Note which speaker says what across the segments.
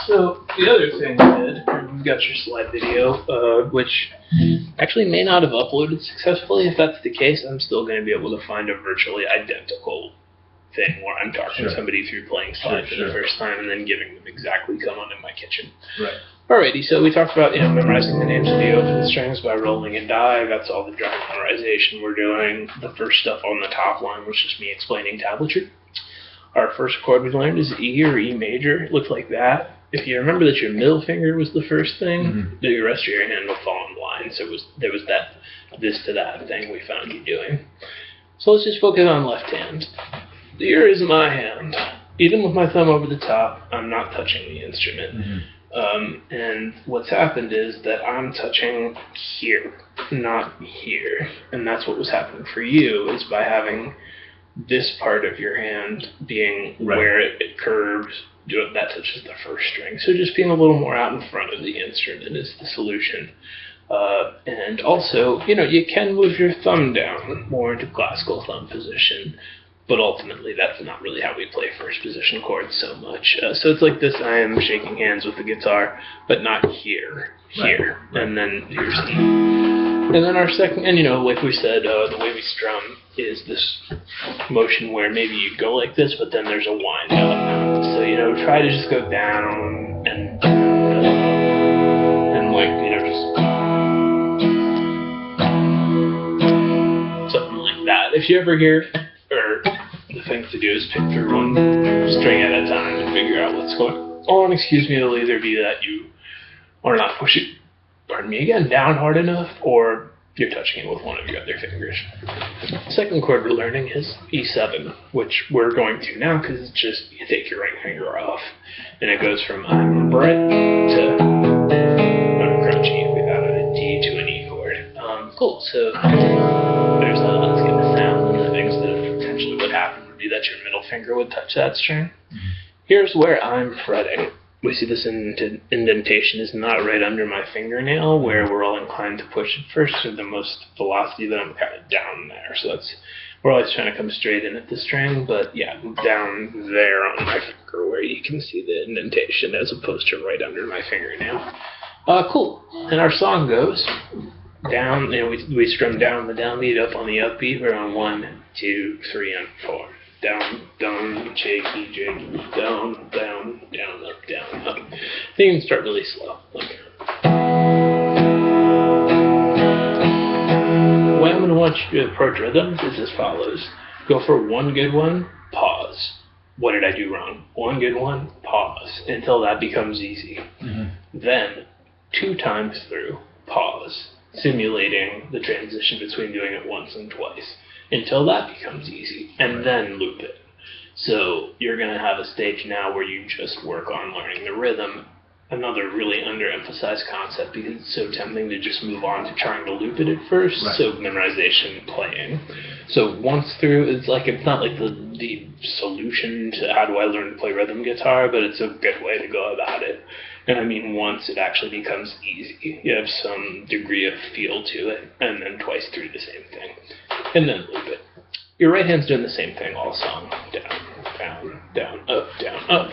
Speaker 1: So the other thing we did, we've got your slide video, which actually may not have uploaded successfully. If that's the case, I'm still going to be able to find a virtually identical thing where I'm talking to somebody through playing slide for the first time and then giving them exactly come on in my kitchen.
Speaker 2: Right.
Speaker 1: Alrighty, so we talked about memorizing the names of the open strings by rolling a die. That's all the dry memorization we're doing. The first stuff on the top line was just me explaining tablature. Our first chord we learned is E or E major. It looked like that. If you remember that your middle finger was the first thing, the rest of your hand will fall in line. So there was that this to that thing we found you doing. So let's just focus on left hand. Here is my hand. Even with my thumb over the top, I'm not touching the instrument. And what's happened is that I'm touching here, not here. And that's what was happening for you, is by having this part of your hand being where it curves, that touches the first string. So just being a little more out in front of the instrument is the solution. And also, you can move your thumb down more into classical thumb position. But ultimately, that's not really how we play first position chords so much. So it's like this, I am shaking hands with the guitar, but not here, here, and then here's the. And then our second, and like we said, the way we strum is this motion where maybe you go like this, but then there's a wind up. So, try to just go down and just something like that. If you ever hear, the thing to do is pick through one string at a time and figure out what's going on. It'll either be that you are not pushing, down hard enough, or you're touching it with one of your other fingers. Second chord we're learning is E7, which we're going to now because it's just you take your right finger off, and it goes from I'm bright to I'm crunchy. We've added a D to an E chord. Cool. So there's let's get the sound and the things that potentially would happen would be that your middle finger would touch that string. Here's where I'm fretting. We see this indentation is not right under my fingernail, where we're all inclined to push it first with the most velocity, that I'm kind of down there. So we're always trying to come straight in at the string, but yeah, down there on my finger where you can see the indentation as opposed to right under my fingernail. Cool. And our song goes down, we strum down the downbeat, up on the upbeat. We're on 1, 2, 3, and 4. Down, down, shaky, shaky, down, down, down, up, down, up. Then you can start really slow. The way I'm going to want you to approach rhythms is as follows. Go for one good one, pause. What did I do wrong? One good one, pause, until that becomes easy. Then, 2 times through, pause, simulating the transition between doing it once and twice, until that becomes easy, and then loop it. So you're going to have a stage now where you just work on learning the rhythm. Another really underemphasized concept, because it's so tempting to just move on to trying to loop it at first. So memorization, playing. So once through, it's not like the solution to how do I learn to play rhythm guitar, but it's a good way to go about it. And I mean, once it actually becomes easy, you have some degree of feel to it, and then twice through the same thing, and then loop it. Your right hand's doing the same thing all song. Down, down, down, up, down, up.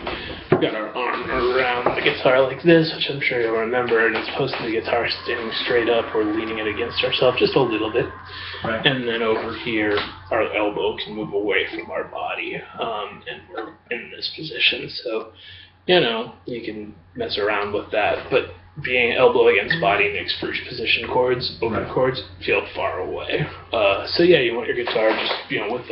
Speaker 1: We've got our arm around the guitar like this, which I'm sure you'll remember, and as opposed to the guitar standing straight up, we're leaning it against ourselves just a little bit. And then over here, our elbow can move away from our body, and we're in this position. So, you can mess around with that, but being elbow against body makes first position chords, open chords, feel far away. So yeah, you want your guitar just, with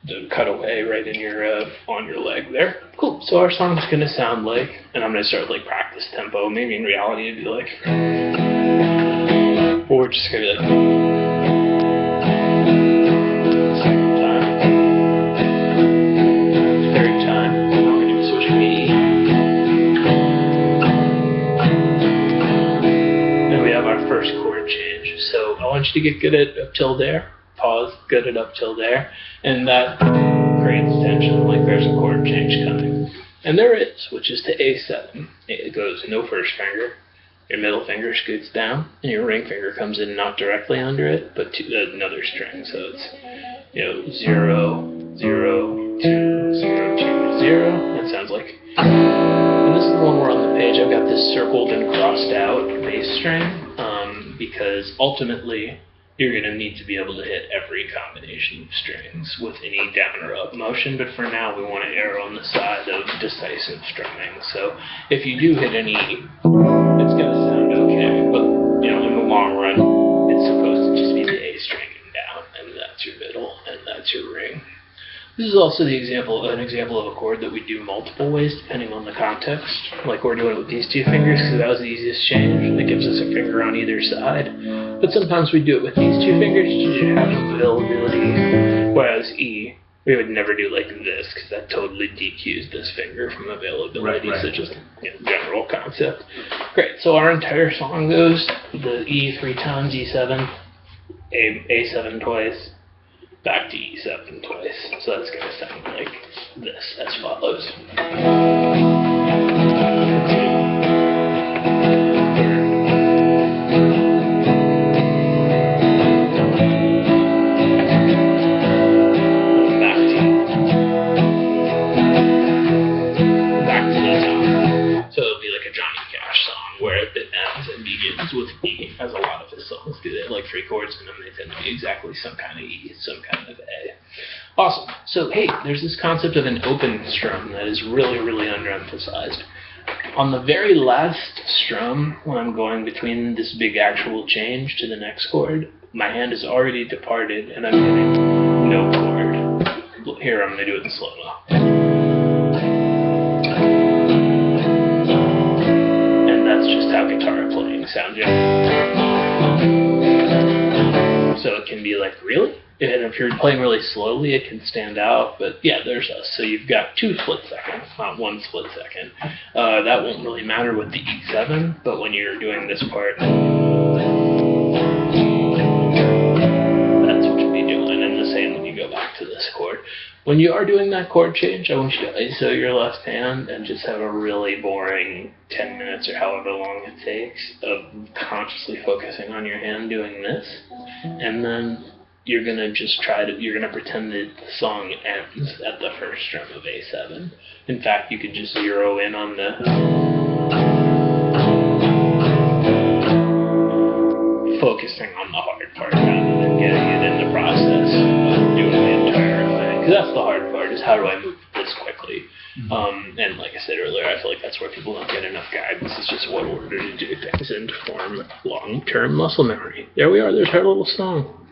Speaker 1: the cutaway right in your, on your leg there. Cool, so our song's gonna sound like, and I'm gonna start with practice tempo, maybe in reality it'd be like, or we're just gonna be like, first chord change. So I want you to get good at up till there, pause, good at up till there, and that creates tension, like there's a chord change coming. And there is, which is to A7. It goes no first finger, your middle finger scoots down, and your ring finger comes in not directly under it, but to another string. So it's 0, 0, 2, 0, 2, 0. That sounds like And this is the one where on the page I've got this circled and crossed out bass string, because ultimately you're going to need to be able to hit every combination of strings with any down or up motion, but for now we want to err on the side of decisive strumming. So if you do hit an E, it's going to sound okay, but in the long run, it's supposed to just be the A string and down, and that's your middle, and that's your ring. This is also an example of a chord that we do multiple ways depending on the context. Like we're doing it with these two fingers because that was the easiest change. It gives us a finger on either side. But sometimes we do it with these two fingers to have availability. Whereas E, we would never do like this because that totally DQs this finger from availability. Right. So just general concept. Great. So our entire song goes the E 3 times, E7, A7 twice, back to E7 twice. So that's going to sound like this, as follows. Back to the top. So it'll be like a Johnny Cash song where it ends and begins with E, as a lot of his songs do. They have like 3 chords in them. They tend to be exactly some kind of E, some kind of A. Awesome. So hey, there's this concept of an open strum that is really, really underemphasized. On the very last strum, when I'm going between this big actual change to the next chord, my hand has already departed and I'm hitting no chord. Here, I'm going to do it in slow-mo. That's just how guitar playing sounds. So it can be like, really? And if you're playing really slowly, it can stand out. But yeah, there's us. So you've got 2 split seconds, not 1 split second. That won't really matter with the E7, but when you're doing this part, that's what you'll be doing. And the same when you go back to this chord. When you are doing that chord change, I want you to ISO your left hand and just have a really boring 10 minutes or however long it takes of consciously focusing on your hand doing this. And then you're going to just you're going to pretend that the song ends at the first strum of A7. In fact, you could just zero in on the focusing on the hard part rather than getting it in the process of doing the entire thing. Because that's the hard part, is how do I move this quickly? And like I said earlier, I feel like that's where people don't get enough guidance. It's just what order to do things and to form long-term muscle memory. There we are, there's our little song.